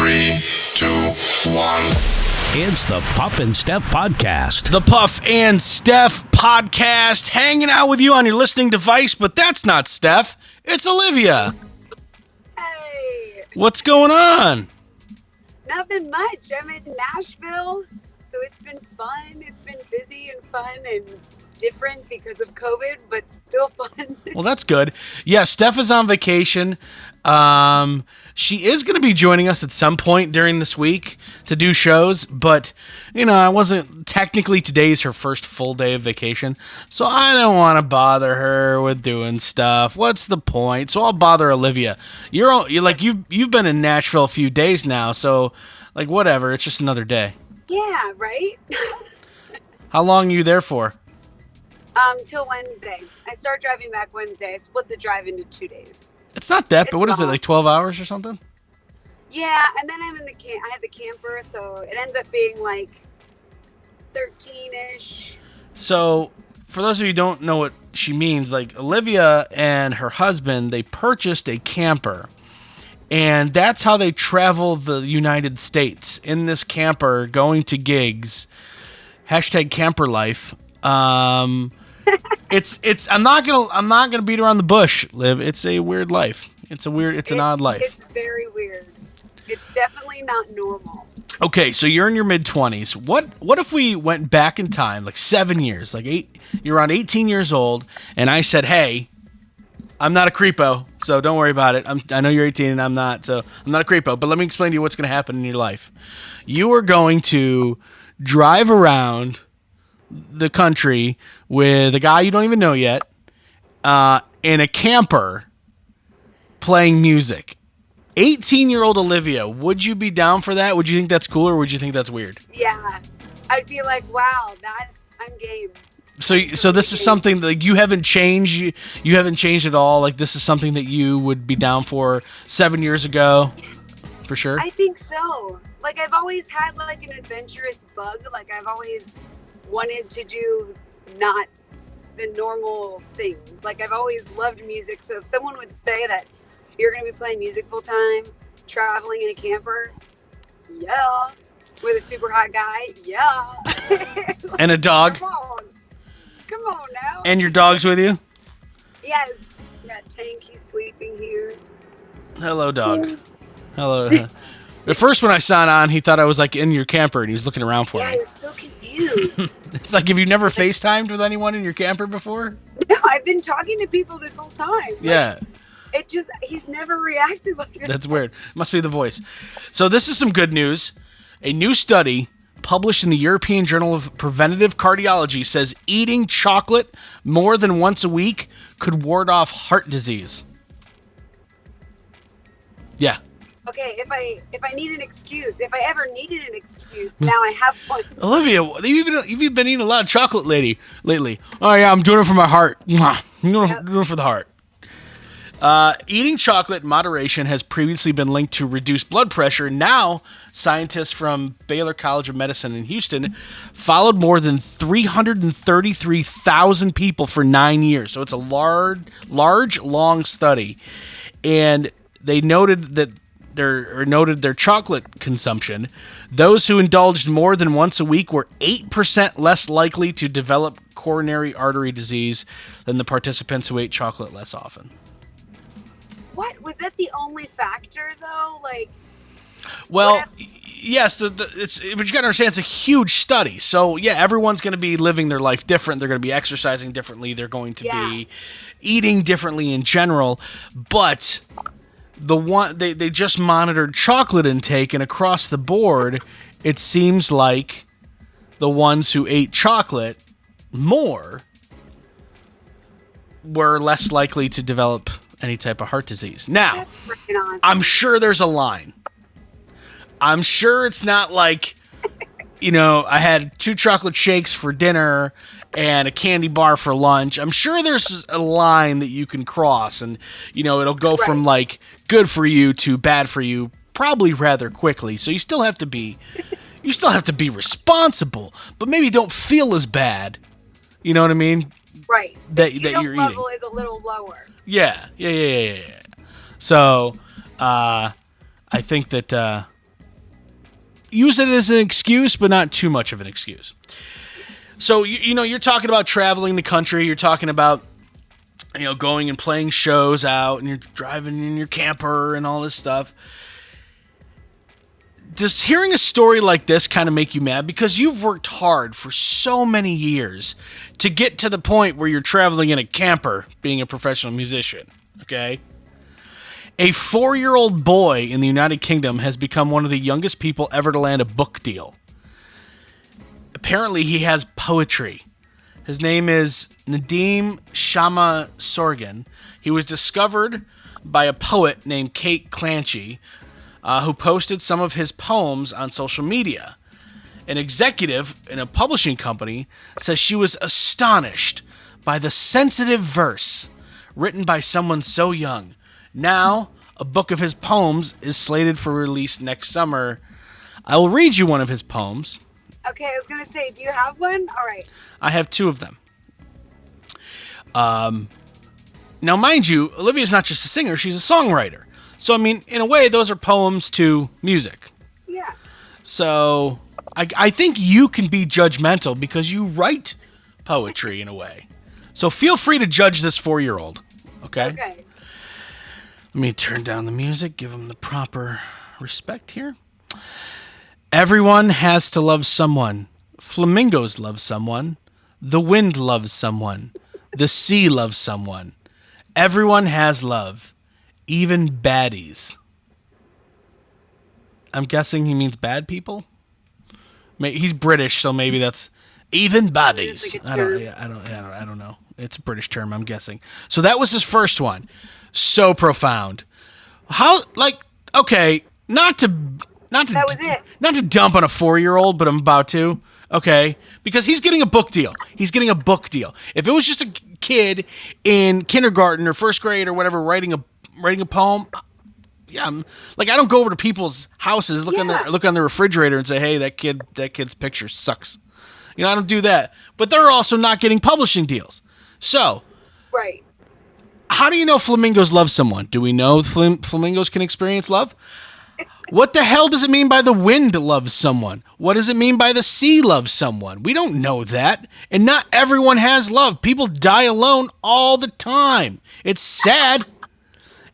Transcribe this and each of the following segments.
3, 2, 1. It's the Puff and Steph podcast. The Puff and Steph podcast, hanging out with you on your listening device, but that's not Steph. It's Olivia. Hey. What's going on? Nothing much. I'm in Nashville, so it's been fun. It's been busy and fun and different because of COVID, but still fun. Well, that's good. Yeah, Steph is on vacation. She is going to be joining us at some point during this week to do shows, but, I wasn't, technically today's her first full day of vacation, so I don't want to bother her with doing stuff. What's the point? So I'll bother Olivia. You're you've been in Nashville a few days now, so, whatever, it's just another day. Yeah, right? How long are you there for? Till Wednesday. I start driving back Wednesday. I split the drive into 2 days. It's not that, but what is it, 12 hours or something? Yeah, and then I'm in the I have the camper, so it ends up being 13-ish. So, for those of you who don't know what she means, Olivia and her husband, they purchased a camper. And that's how they travel the United States, in this camper, going to gigs. Hashtag camper life. It's I'm not gonna beat around the bush, Liv. It's a weird life. It's an odd life. It's very weird. It's definitely not normal. Okay, so you're in your mid-20s. What if we went back in time, 7 years, you're around 18 years old, and I said, hey, I'm not a creepo, so don't worry about it. I know you're 18 and I'm not, so I'm not a creepo, but let me explain to you what's going to happen in your life. You are going to drive around the country with a guy you don't even know yet, in a camper, playing music. 18-year-old Olivia, would you be down for that? Would you think that's cool, or would you think that's weird? Yeah, I'd be like, wow, I'm game. So this is something that you haven't changed. You haven't changed at all. This is something that you would be down for 7 years ago, for sure. I think so. I've always had an adventurous bug. I've always wanted to do not the normal things. I've always loved music. So if someone would say that you're going to be playing music full time, traveling in a camper, yeah, with a super hot guy, yeah. And a dog. Come on now. And your dog's with you? Yes. That Tank, he's sleeping here. Hello, dog. Hello. At first, when I saw it on, he thought I was in your camper, and he was looking around for me. Yeah, I was so confused. It's have you never FaceTimed with anyone in your camper before? No, I've been talking to people this whole time. Yeah. He's never reacted like that. That's weird. Must be the voice. So this is some good news. A new study published in the European Journal of Preventive Cardiology says eating chocolate more than once a week could ward off heart disease. Yeah. Okay, if I need an excuse, if I ever needed an excuse, now I have one. Olivia, you've been eating a lot of chocolate lately. Oh yeah, I'm doing it for my heart. I'm doing it for the heart. Eating chocolate in moderation has previously been linked to reduced blood pressure. Now, scientists from Baylor College of Medicine in Houston followed more than 333,000 people for 9 years. So it's a long study. And they noted their chocolate consumption. Those who indulged more than once a week were 8% less likely to develop coronary artery disease than the participants who ate chocolate less often. What? Was that the only factor, though? Well, yes, but you got to understand, it's a huge study. So, yeah, everyone's going to be living their life different. They're going to be exercising differently. They're going to be eating differently in general. But they just monitored chocolate intake, and across the board, it seems like the ones who ate chocolate more were less likely to develop any type of heart disease. Now, that's freaking awesome. I'm sure there's a line. I'm sure it's not I had 2 chocolate shakes for dinner and a candy bar for lunch. I'm sure there's a line that you can cross, and it'll go from good for you to bad for you probably rather quickly. So you still have to be responsible, but maybe don't feel as bad. You know what I mean? Right. That you're eating. Level is a little lower. Yeah. So, I think that use it as an excuse, but not too much of an excuse. So, you're talking about traveling the country. You're talking about, going and playing shows out, and you're driving in your camper and all this stuff. Does hearing a story like this kind of make you mad? Because you've worked hard for so many years to get to the point where you're traveling in a camper being a professional musician, okay? A 4-year-old boy in the United Kingdom has become one of the youngest people ever to land a book deal. Apparently, he has poetry. His name is Nadim Shama Sorgan. He was discovered by a poet named Kate Clancy, who posted some of his poems on social media. An executive in a publishing company says she was astonished by the sensitive verse written by someone so young. Now, a book of his poems is slated for release next summer. I will read you one of his poems. Okay, I was going to say, do you have one? All right. I have 2 of them. Now, mind you, Olivia's not just a singer, she's a songwriter. So, I mean, in a way, those are poems to music. Yeah. So, I think you can be judgmental because you write poetry in a way. So, feel free to judge this 4-year-old, okay? Okay. Let me turn down the music, give him the proper respect here. Everyone has to love someone. Flamingos love someone. The wind loves someone. The sea loves someone. Everyone has love. Even baddies. I'm guessing he means bad people? He's British, so maybe that's even baddies. Like I don't know. It's a British term, I'm guessing. So that was his first one. So profound. Okay, not to That was it. Not to dump on a 4-year-old, but I'm about to. Okay, because he's getting a book deal. If it was just a kid in kindergarten or first grade or whatever writing a poem, yeah, I don't go over to people's houses, look on the refrigerator and say, "Hey, that kid's picture sucks." I don't do that. But they're also not getting publishing deals. So, right. How do you know flamingos love someone? Do we know flamingos can experience love? What the hell does it mean by the wind loves someone? What does it mean by the sea loves someone? We don't know that. And not everyone has love. People die alone all the time. It's sad.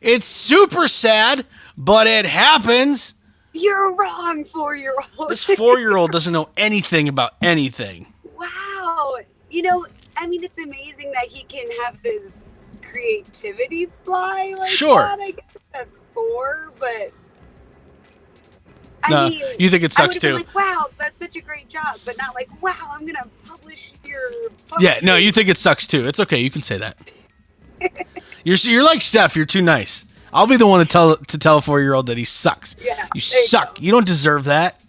It's super sad, but it happens. You're wrong, 4-year-old. This 4-year-old doesn't know anything about anything. Wow. It's amazing that he can have his creativity fly like that, I guess, at 4, but... You think it sucks I too? Like, wow, that's such a great job, but not like, wow, I'm gonna publish your poetry. Yeah, no, you think it sucks too. It's okay, you can say that. You're like Steph. You're too nice. I'll be the one to tell a 4-year-old that he sucks. Yeah, you suck. You don't deserve that.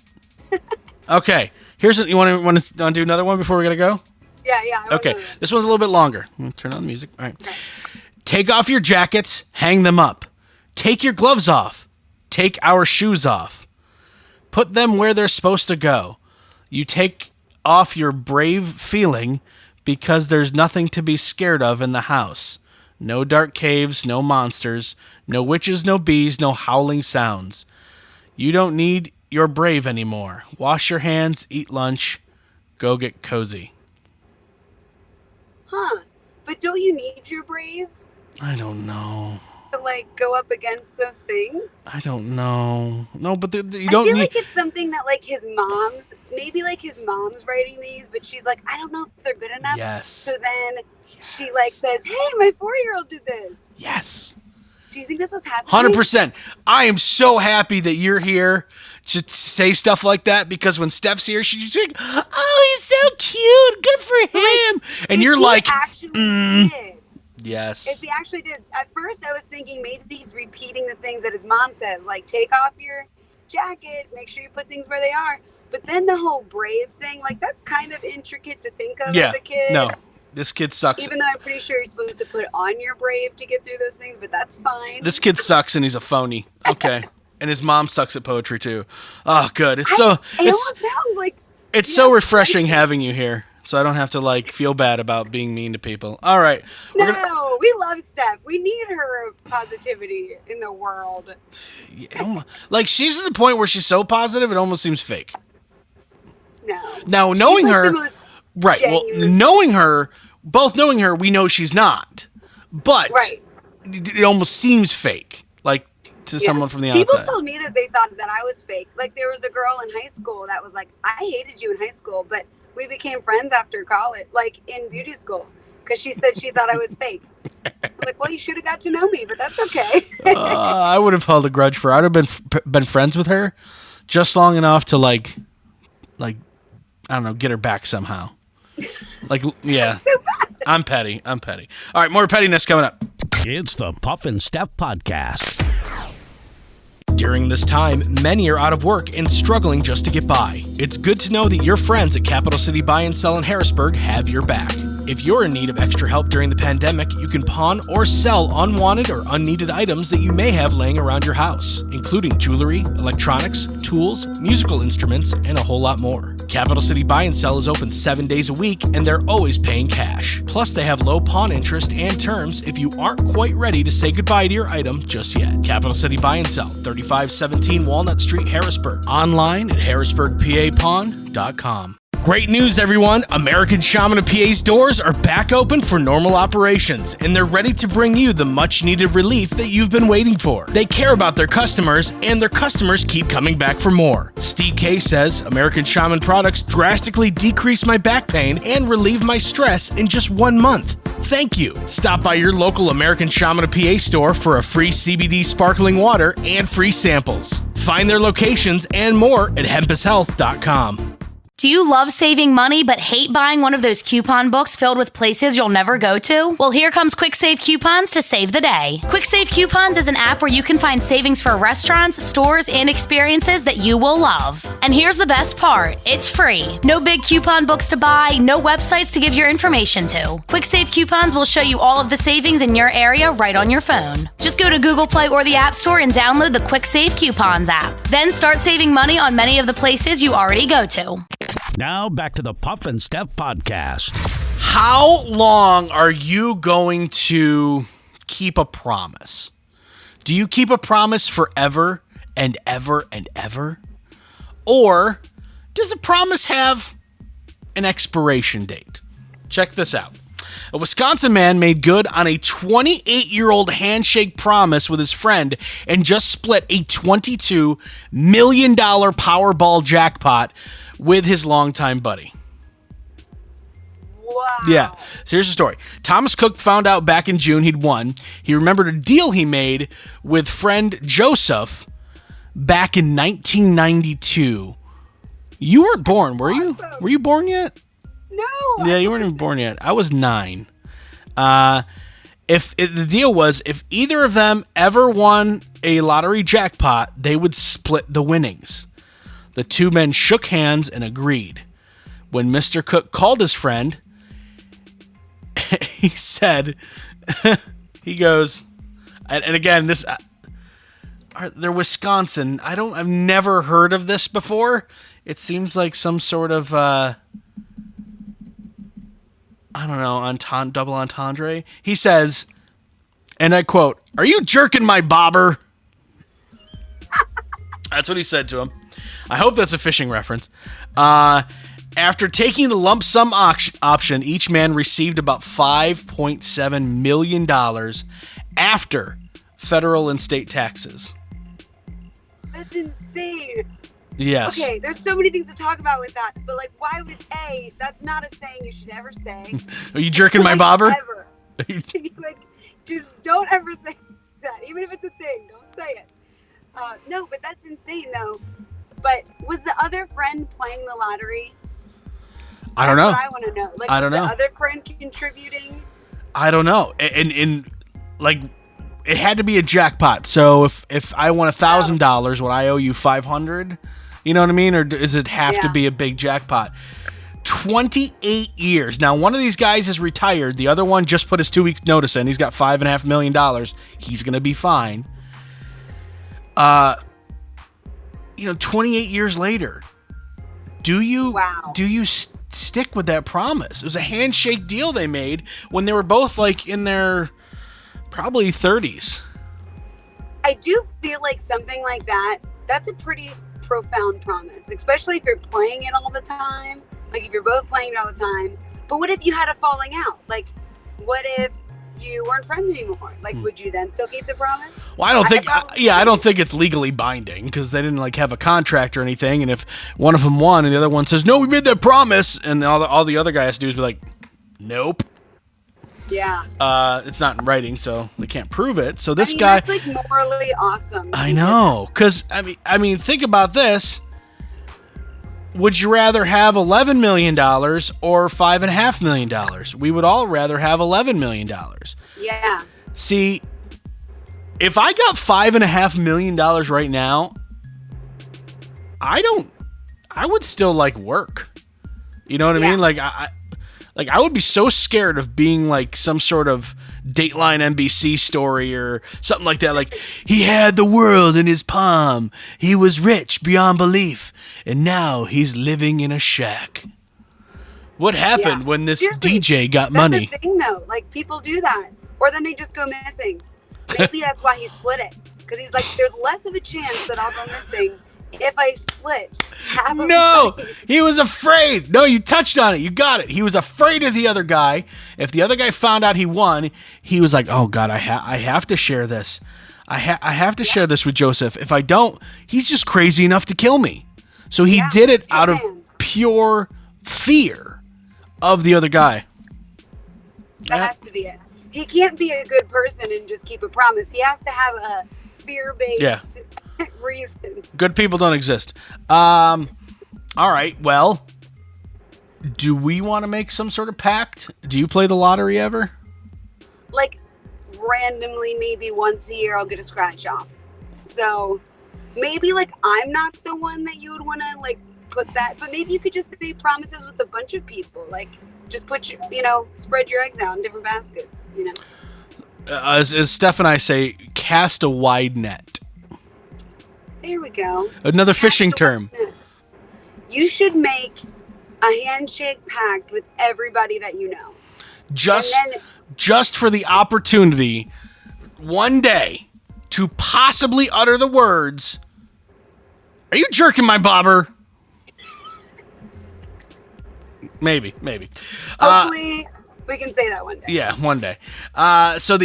Okay, you want to do another one before we gotta go? Yeah. Okay, this one's a little bit longer. Turn on the music. All right. Okay. Take off your jackets. Hang them up. Take your gloves off. Take our shoes off. Put them where they're supposed to go. You take off your brave feeling because there's nothing to be scared of in the house. No dark caves, no monsters, no witches, no bees, no howling sounds. You don't need your brave anymore. Wash your hands, eat lunch, go get cozy. Huh. But don't you need your brave? I don't know. To go up against those things? I don't know. No, but you don't. I feel like it's something that his mom, maybe his mom's writing these, but she's like, I don't know if they're good enough. Yes. So then she says, hey, my 4-year-old did this. Yes. Do you think this was happening? 100%. I am so happy that you're here to say stuff like that because when Steph's here, she's like, oh, he's so cute. Good for him. And you're like, did. Yes. If he actually did, at first I was thinking maybe he's repeating the things that his mom says, like take off your jacket, make sure you put things where they are. But then the whole brave thing, that's kind of intricate to think of as a kid. No, this kid sucks. Even though I'm pretty sure you're supposed to put on your brave to get through those things, but that's fine. This kid sucks and he's a phony. Okay. And his mom sucks at poetry too. Oh, good. It almost sounds like it's so refreshing having you here. So I don't have to feel bad about being mean to people. All right. We're we love Steph. We need her positivity in the world. Like, she's to the point where she's so positive, it almost seems fake. No. Now, knowing She's like her, the most right? genuine. Well, both knowing her, we know she's not. But Right. it almost seems fake, like to someone from the People outside. told me that they thought that I was fake. Like, there was a girl in high school that was like, I hated you in high school, but we became friends after college, like in beauty school, because she said she thought I was fake. I was like, well, you should have got to know me, but that's okay. I would have held a grudge for her. I'd have been friends with her just long enough to like I don't know, get her back somehow. Like, yeah, I'm petty. All right, more pettiness coming up. It's the Puff and Steph Podcast. During this time, many are out of work and struggling just to get by. It's good to know that your friends at Capital City Buy and Sell in Harrisburg have your back. If you're in need of extra help during the pandemic, you can pawn or sell unwanted or unneeded items that you may have laying around your house, including jewelry, electronics, tools, musical instruments, and a whole lot more. Capital City Buy and Sell is open 7 days a week, and they're always paying cash. Plus, they have low pawn interest and terms if you aren't quite ready to say goodbye to your item just yet. Capital City Buy and Sell, 3517 Walnut Street, Harrisburg. Online at harrisburgpapawn.com. Great news, everyone! American Shaman of PA's doors are back open for normal operations, and they're ready to bring you the much-needed relief that you've been waiting for. They care about their customers, and their customers keep coming back for more. Steve K says, American Shaman products drastically decrease my back pain and relieve my stress in just 1 month. Thank you. Stop by your local American Shaman of PA store for a free CBD sparkling water and free samples. Find their locations and more at hempushealth.com. Do you love saving money but hate buying one of those coupon books filled with places you'll never go to? Well, here comes Quick Save Coupons to save the day. Quick Save Coupons is an app where you can find savings for restaurants, stores, and experiences that you will love. And here's the best part. It's free. No big coupon books to buy, no websites to give your information to. Quick Save Coupons will show you all of the savings in your area right on your phone. Just go to Google Play or the App Store and download the Quick Save Coupons app. Then start saving money on many of the places you already go to. Now back to the Puff and Steph Podcast. How long are you going to keep a promise? Do you keep a promise forever and ever and ever? Or does a promise have an expiration date? Check this out. A Wisconsin man made good on a 28-year-old handshake promise with his friend and just split a $22 million Powerball jackpot with his longtime buddy. Wow. Yeah. So here's the story. Thomas Cook found out back in June he'd won. He remembered a deal he made with friend Joseph back in 1992. You weren't born, were you? Awesome. Were you born yet? No. Yeah, you weren't even born yet. I was 9. The deal was, if either of them ever won a lottery jackpot, they would split the winnings. The two men shook hands and agreed. When Mr. Cook called his friend, he said, he goes, and again, they're Wisconsin. I've never heard of this before. It seems like some sort of, I don't know, double entendre. He says, and I quote, "Are you jerking my bobber?" That's what he said to him. I hope that's a fishing reference. After taking the lump sum option, each man received about $5.7 million after federal and state taxes. That's insane. Yes. Okay, there's so many things to talk about with that, but like, why would that's not a saying you should ever say. Are you jerking my bobber? Ever. Like, just don't ever say that, even if it's a thing. Don't say it. No, but that's insane though. But was the other friend playing the lottery? I don't know. That's what I want to know. Like, I don't know. Was the other friend contributing? I don't know. And like, it had to be a jackpot. So if I won $1,000, would I owe you $500? You know what I mean? Or does it have to be a big jackpot? 28 years. Now, one of these guys is retired. The other one just put his 2 weeks notice in. He's got $5.5 million. He's going to be fine. 28 years later, do you stick with that promise? It was a handshake deal they made when they were both like in their Probably 30s. I do feel like something like that, that's a pretty profound promise, especially if you're playing it all the time. Like if you're both playing it all the time. But what if you had a falling out? Like, what if you weren't friends anymore? Like, would you then still keep the promise? Well, I don't think it's legally binding because they didn't like have a contract or anything. And if one of them won and the other one says, no, we made that promise, and all the other guy has to do is be like, nope. Yeah. It's not in writing, so they can't prove it. So this guy, guy, that's like morally awesome. I know, because I mean, think about this. Would you rather have $11 million or $5.5 million? We would all rather have $11 million. Yeah. See, if I got $5.5 million right now, I would still like work. You know what I mean? Like I would be so scared of being like some sort of Dateline NBC story or something like that. Like, he had the world in his palm. He was rich beyond belief. And now he's living in a shack. What happened when this DJ got money? That's the thing, though. Like, people do that. Or then they just go missing. Maybe that's why he split it. Because he's like, there's less of a chance that I'll go missing if I split half of No, money. he was afraid. No, you touched on it. You got it. He was afraid of the other guy. If the other guy found out he won, he was like, oh, God, I have to share this. I have to share this with Joseph. If I don't, he's just crazy enough to kill me. So he did it out of pure fear of the other guy. That has to be it. He can't be a good person and just keep a promise. He has to have a fear-based reason. Good people don't exist. All right, well, do we want to make some sort of pact? Do you play the lottery ever? Like, randomly, maybe once a year, I'll get a scratch off. So maybe, like, I'm not the one that you would want to, like, put that, but maybe you could just make promises with a bunch of people. Like, just put spread your eggs out in different baskets, As Steph and I say, cast a wide net. There we go. Another fishing term. You should make a handshake pact with everybody that you know. Just for the opportunity one day to possibly utter the words, "Are you jerking my bobber?" Maybe. Hopefully, we can say that one day. Yeah, one day. So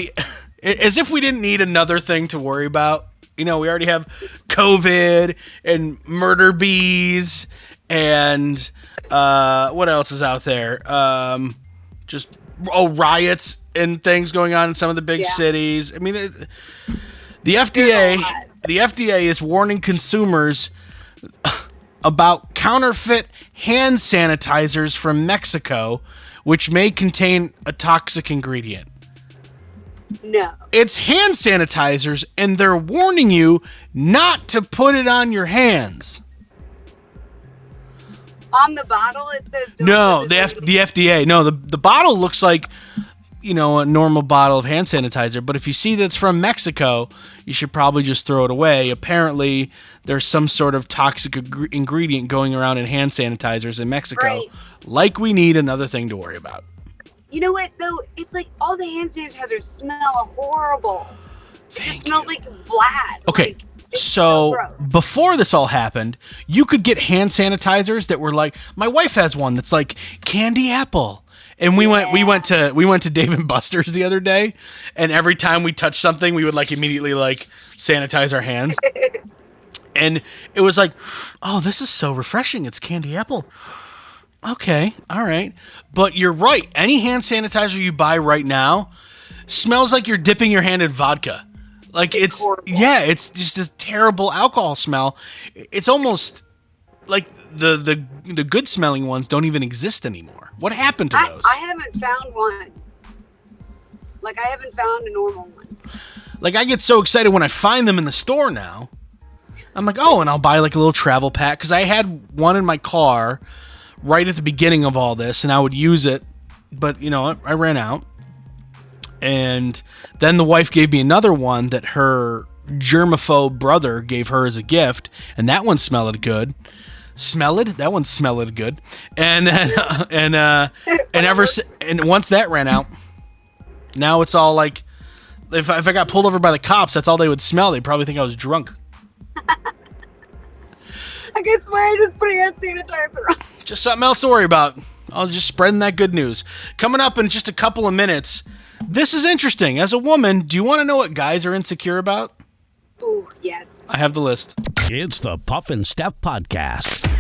as if we didn't need another thing to worry about. We already have COVID and murder bees and what else is out there? Riots and things going on in some of the big cities. I mean, the FDA is warning consumers about counterfeit hand sanitizers from Mexico, which may contain a toxic ingredient. No. It's hand sanitizers, and they're warning you not to put it on your hands. On the bottle, it says... No, the FDA. No, the bottle looks like, a normal bottle of hand sanitizer. But if you see that it's from Mexico, you should probably just throw it away. Apparently, there's some sort of toxic ingredient going around in hand sanitizers in Mexico. Right. Like we need another thing to worry about. You know what, though? It's like all the hand sanitizers smell horrible. It just smells like Vlad. Okay, it's so gross. Before this all happened, you could get hand sanitizers that were like, my wife has one that's like candy apple. And we went to Dave & Buster's the other day, and every time we touched something, we would like immediately like sanitize our hands. And it was like, oh, this is so refreshing. It's candy apple. Okay, all right. But you're right. Any hand sanitizer you buy right now smells like you're dipping your hand in vodka. Like it's horrible. Yeah, it's just a terrible alcohol smell. It's almost like the good smelling ones don't even exist anymore. What happened to those? I haven't found one. Like, I haven't found a normal one. Like, I get so excited when I find them in the store now. I'm like, oh, and I'll buy like a little travel pack because I had one in my car right at the beginning of all this, and I would use it, but I ran out. And then the wife gave me another one that her germaphobe brother gave her as a gift, and that one smelled good. That one smelled good. And then and once that ran out, now it's all like If I got pulled over by the cops, that's all they would smell. They'd probably think I was drunk. I can swear I just put hand sanitizer on. Just something else to worry about. I'll just spreading that good news. Coming up in just a couple of minutes. This is interesting. As a woman, do you want to know what guys are insecure about? Ooh, yes. I have the list. It's the Puff and Steph Podcast.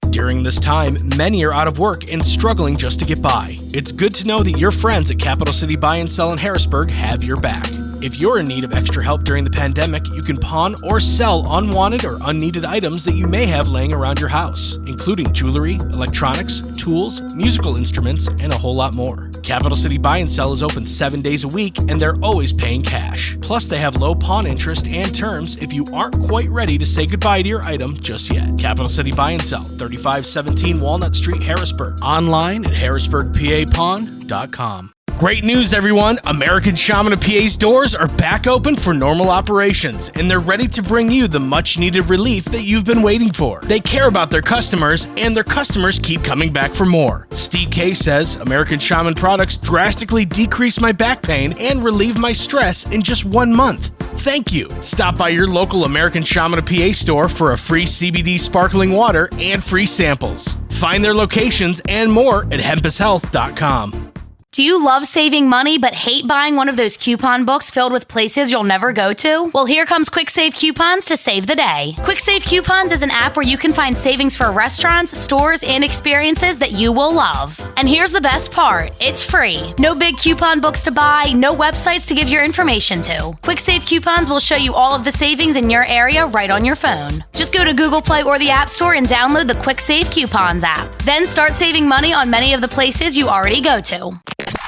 During this time, many are out of work and struggling just to get by. It's good to know that your friends at Capital City Buy and Sell in Harrisburg have your back. If you're in need of extra help during the pandemic, you can pawn or sell unwanted or unneeded items that you may have laying around your house, including jewelry, electronics, tools, musical instruments, and a whole lot more. Capital City Buy and Sell is open 7 days a week, and they're always paying cash. Plus, they have low pawn interest and terms if you aren't quite ready to say goodbye to your item just yet. Capital City Buy and Sell, 3517 Walnut Street, Harrisburg. Online at harrisburgpapawn.com. Great news, everyone! American Shaman of PA's doors are back open for normal operations, and they're ready to bring you the much-needed relief that you've been waiting for. They care about their customers, and their customers keep coming back for more. Steve K says, American Shaman products drastically decrease my back pain and relieve my stress in just 1 month. Thank you. Stop by your local American Shaman of PA store for a free CBD sparkling water and free samples. Find their locations and more at hempushealth.com. Do you love saving money but hate buying one of those coupon books filled with places you'll never go to? Well, here comes Quick Save Coupons to save the day. Quick Save Coupons is an app where you can find savings for restaurants, stores, and experiences that you will love. And here's the best part, it's free. No big coupon books to buy, no websites to give your information to. Quick Save Coupons will show you all of the savings in your area right on your phone. Just go to Google Play or the App Store and download the Quick Save Coupons app. Then start saving money on many of the places you already go to.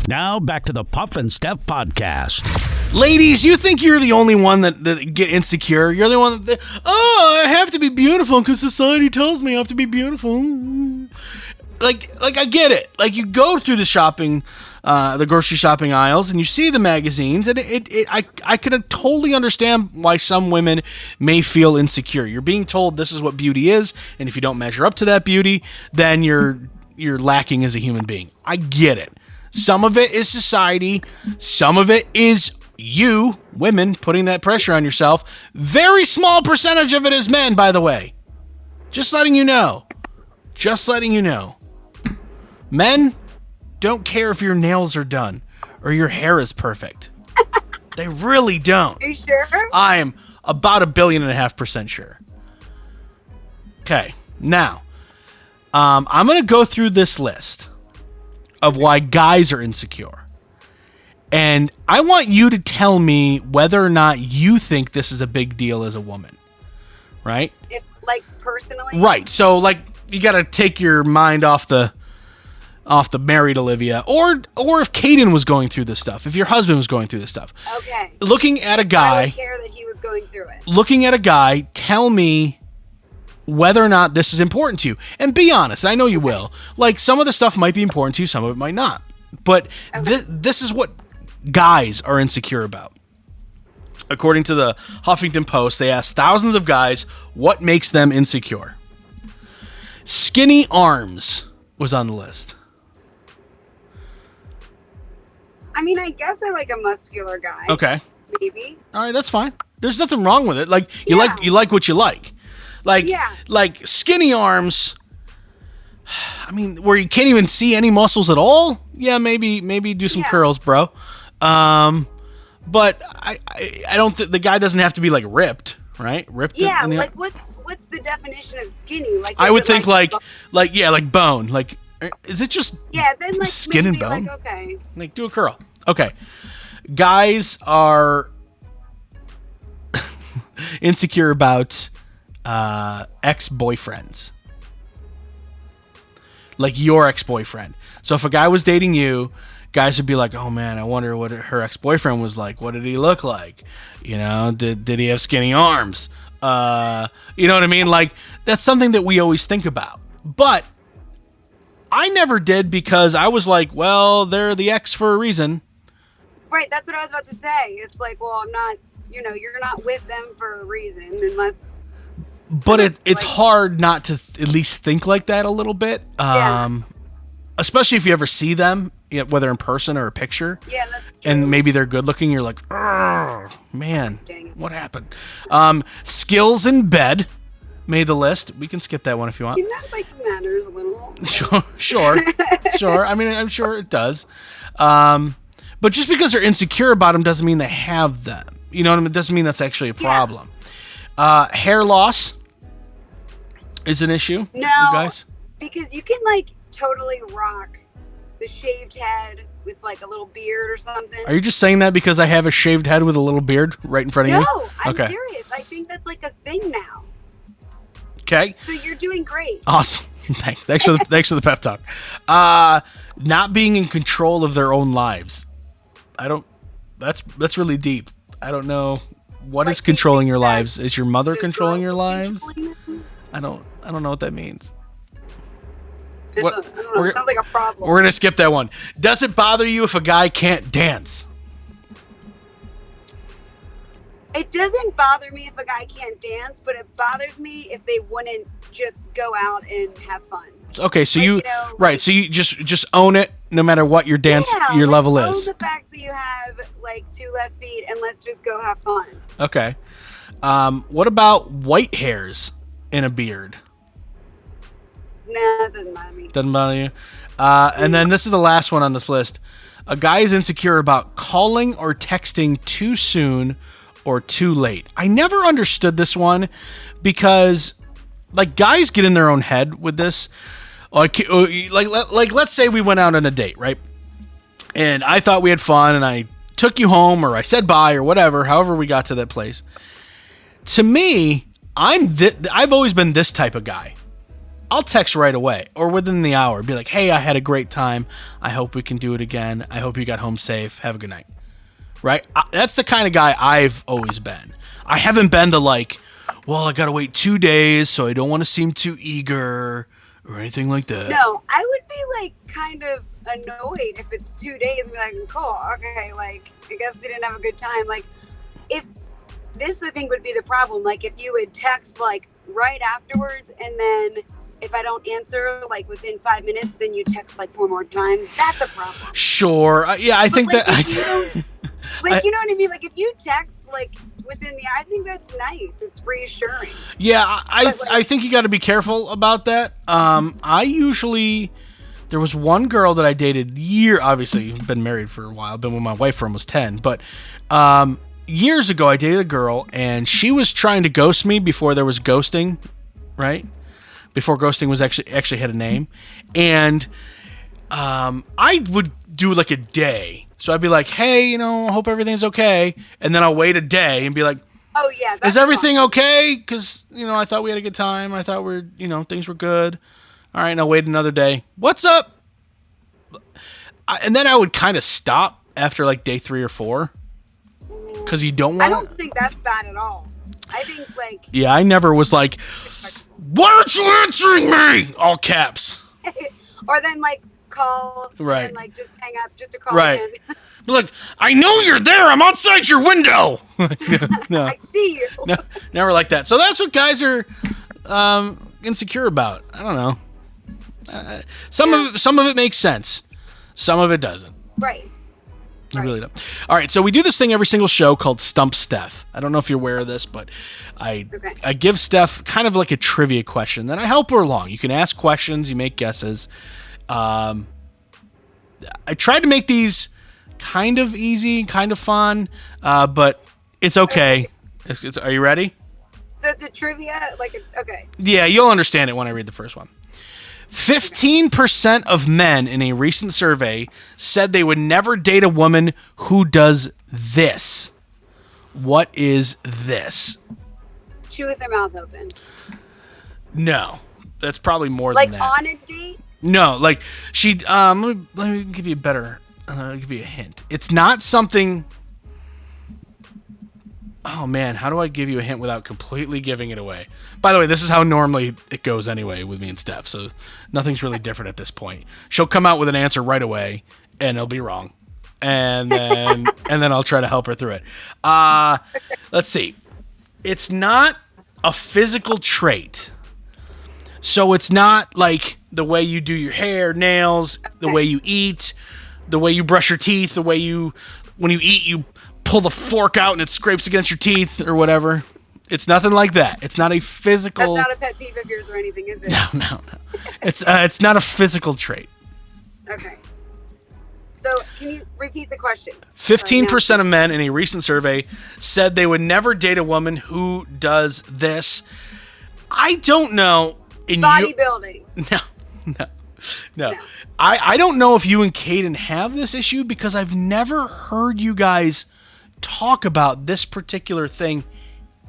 Now back to the Puff and Steph Podcast. Ladies, you think you're the only one that get insecure? You're the one that, I have to be beautiful because society tells me I have to be beautiful. Like I get it. Like, you go through the shopping, the grocery shopping aisles, and you see the magazines, and I can totally understand why some women may feel insecure. You're being told this is what beauty is, and if you don't measure up to that beauty, then you're lacking as a human being. I get it. Some of it is society. Some of it is you, women, putting that pressure on yourself. Very small percentage of it is men, by the way. Just letting you know. Just letting you know. Men don't care if your nails are done or your hair is perfect. They really don't. Are you sure? I am about 1.5 billion sure. Okay, now, I'm going to go through this list of why guys are insecure. And I want you to tell me whether or not you think this is a big deal as a woman. Right? If, like, personally? Right. So, like, you got to take your mind off the married Olivia, or if Caden was going through this stuff, if your husband was going through this stuff. Okay. Looking at a guy, I would care that he was going through it. Looking at a guy, tell me whether or not this is important to you. And be honest, I know you will. Like, some of the stuff might be important to you, some of it might not. But this is what guys are insecure about. According to the Huffington Post, they asked thousands of guys what makes them insecure. Skinny arms was on the list. I mean, I guess I like a muscular guy. Okay. Maybe. All right, that's fine. There's nothing wrong with it. Like, you like what you like. Like skinny arms. I mean, where you can't even see any muscles at all. Yeah, maybe do some curls, bro. But I don't think the guy doesn't have to be like ripped, right? Ripped. Yeah, like what's the definition of skinny? Like, I would think like bone. Like, is it just then like skin and maybe, bone? Like, okay. Like, do a curl. Okay, guys are insecure about ex-boyfriends, like your ex-boyfriend. So if a guy was dating you, guys would be like, oh man, I wonder what her ex-boyfriend was like. What did he look like? You know, did he have skinny arms? You know what I mean? Like, that's something that we always think about. But I never did, because I was like, well, they're the ex for a reason. Right, that's what I was about to say. It's like, well, I'm not, you're not with them for a reason unless... But it's hard not to at least think like that a little bit. Especially if you ever see them, whether in person or a picture. Yeah, that's true. And maybe they're good looking. You're like, oh, man, Dang it. what happened? Skills in bed made the list. We can skip that one if you want. That like matters a little. Sure. I mean, I'm sure it does. But just because they're insecure about them doesn't mean they have them. You know what I mean? It doesn't mean that's actually a problem. Hair loss is an issue. No, you guys? because you can like totally rock the shaved head with like a little beard or something. Are you just saying that because I have a shaved head with a little beard right in front of you? No, I'm Okay. serious. I think that's like a thing now. Okay. So you're doing great. Awesome. Thanks for the pep talk. Not being in control of their own lives. That's really deep. I don't know what is Like, controlling your that lives. Is your mother The controlling girl your lives? controlling them? I don't know what that means. I What- don't know. we're- It sounds like a problem. We're gonna skip that one. Does it bother you if a guy can't dance? It doesn't bother me if a guy can't dance, but it bothers me if they wouldn't just go out and have fun. Okay, so Like, you you know, right, like- so you just own it no matter what your dance Yeah, your like, level own is. the fact that you have like 2 left feet and let's just go have fun. Okay. What about white hairs in a beard? Nah, that doesn't bother me. Doesn't bother you? And then this is the last one on this list. A guy is insecure about calling or texting too soon or too late. I never understood this one because, like, guys get in their own head with this. Like let's say we went out on a date, right? And I thought we had fun, and I took you home, or I said bye, or whatever. However, we got to that place. To me, I've always been this type of guy. I'll text right away or within the hour. Be like, hey, I had a great time. I hope we can do it again. I hope you got home safe. Have a good night. Right? That's the kind of guy I've always been. I haven't been to like, well, I got to wait 2 days, so I don't want to seem too eager or anything like that. No, I would be like kind of annoyed if it's 2 days and be like, cool, okay, like I guess we didn't have a good time. Like if this I think would be the problem. Like if you would text like right afterwards and then if I don't answer like within 5 minutes, then you text like 4 more times. That's a problem. Sure. Yeah, I think like, that. if you don't- like you know what I mean? Like if you text like within the, I think that's nice. It's reassuring. Yeah, But, like- I think you got to be careful about that. There was one girl that I dated obviously been married for a while, been with my wife for almost 10, but years ago I dated a girl and she was trying to ghost me before there was ghosting, right? Before ghosting was actually had a name. And I would do like a day. So I'd be like, hey, I hope everything's okay. And then I'll wait a day and be like, Oh yeah. That's is everything fun. okay? Because, I thought we had a good time. I thought things were good. All right, and I'll wait another day. What's up? And then I would kind of stop after like day 3 or 4. Because you don't I want don't think that's bad at all. I think like Yeah, I never was like, why aren't you answering me? All caps. or then like call Right. and like just hang up just to call Right. in. Be like, I know you're there. I'm outside your window. No, I see you. no, never like that. So that's what guys are insecure about. I don't know. Some of it makes sense. Some of it doesn't. Right. It really don't. All right, so we do this thing every single show called Stump Steph. I don't know if you're aware of this, but I give Steph kind of like a trivia question, then I help her along. You can ask questions, you make guesses. I tried to make these kind of easy, kind of fun, but it's okay. Are you ready? So it's a trivia, okay. Yeah, you'll understand it when I read the first one. 15% of men in a recent survey said they would never date a woman who does this. What is this? Chew with their mouth open. No, that's probably more Like than that. on a date? No, like she. Let me give you a better. I'll give you a hint. It's not something. Oh man, how do I give you a hint without completely giving it away? By the way, this is how normally it goes anyway with me and Steph, so nothing's really different at this point. She'll come out with an answer right away, and it'll be wrong, and then I'll try to help her through it. Let's see. It's not a physical trait, so it's not like the way you do your hair, nails, the way you eat. the way you brush your teeth, the way when you eat, you pull the fork out and it scrapes against your teeth or whatever. It's nothing like that. It's not a physical. That's not a pet peeve of yours or anything, is it? No. It's not a physical trait. Okay. So, can you repeat the question? 15% of men in a recent survey said they would never date a woman who does this. I don't know. Bodybuilding. No. I don't know if you and Caden have this issue because I've never heard you guys talk about this particular thing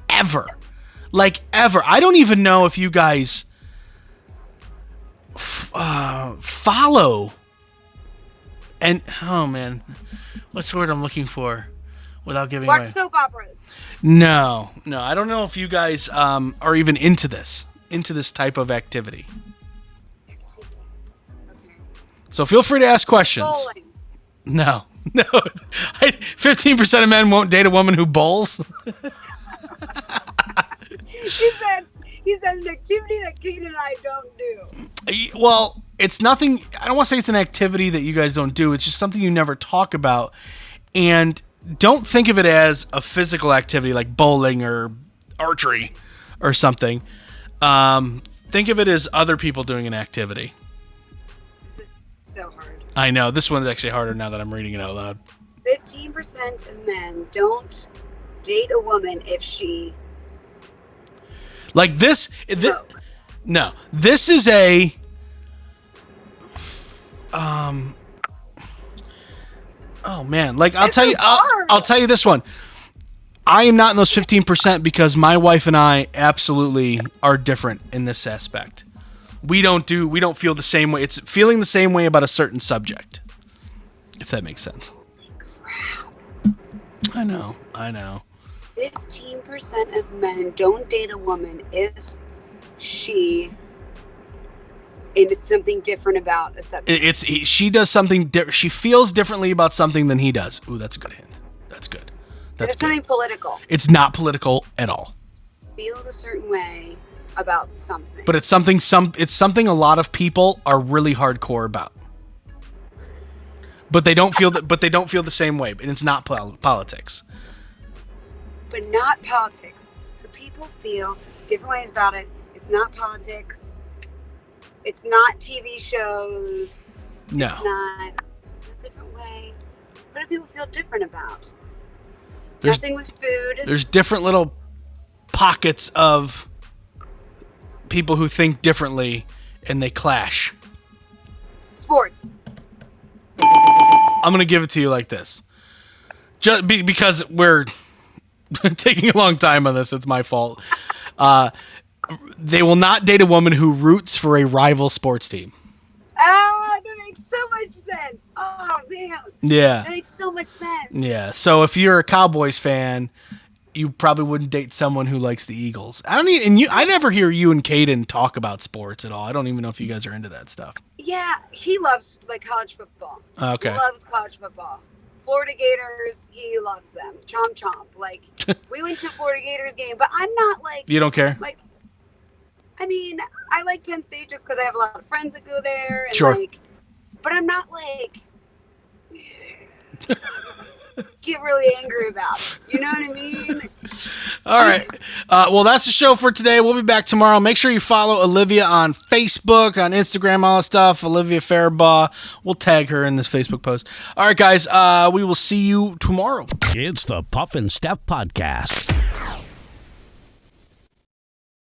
ever. Like, ever. I don't even know if you guys follow. And, oh man, what's the word I'm looking for without giving away? Watch soap operas. No. I don't know if you guys are even into this type of activity. Okay. So feel free to ask questions. Bowling. No. 15% of men won't date a woman who bowls. He said an activity that Kate and I don't do. Well, it's nothing. I don't want to say it's an activity that you guys don't do. It's just something you never talk about. And don't think of it as a physical activity like bowling or archery or something. Think of it as other people doing an activity. This is so hard. I know. This one's actually harder now that I'm reading it out loud. 15% of men don't date a woman if she... Like this smokes. No. This is a... Oh man, like I'll tell you this one. I am not in those 15% because my wife and I absolutely are different in this aspect. We don't feel the same way. It's feeling the same way about a certain subject. If that makes sense. Crap. I know. 15% of men don't date a woman if she... And it's something different about a subject. She does something. She feels differently about something than he does. Ooh, that's a good hint. That's good. It's something political. It's not political at all. Feels a certain way about something. But it's something. It's something a lot of people are really hardcore about. But they don't feel that. But they don't feel the same way. And it's not politics. But not politics. So people feel different ways about it. It's not politics. It's not TV shows. No. It's not a different way. What do people feel different about? Nothing with food. There's different little pockets of people who think differently and they clash. Sports. I'm going to give it to you like this. Just because we're taking a long time on this, it's my fault. They will not date a woman who roots for a rival sports team. Oh, that makes so much sense. Oh, damn. Yeah. That makes so much sense. Yeah. So if you're a Cowboys fan, you probably wouldn't date someone who likes the Eagles. I never hear you and Caden talk about sports at all. I don't even know if you guys are into that stuff. Yeah, he loves college football. Okay. He loves college football. Florida Gators, he loves them. Chomp chomp. We went to a Florida Gators game, but I'm not You don't care? I like Penn State just because I have a lot of friends that go there. And Sure. But I'm not get really angry about it. You know what I mean? All right. Well, that's the show for today. We'll be back tomorrow. Make sure you follow Olivia on Facebook, on Instagram, all that stuff. Olivia Fairbaugh. We'll tag her in this Facebook post. All right, guys. We will see you tomorrow. It's the Puff and Steph Podcast.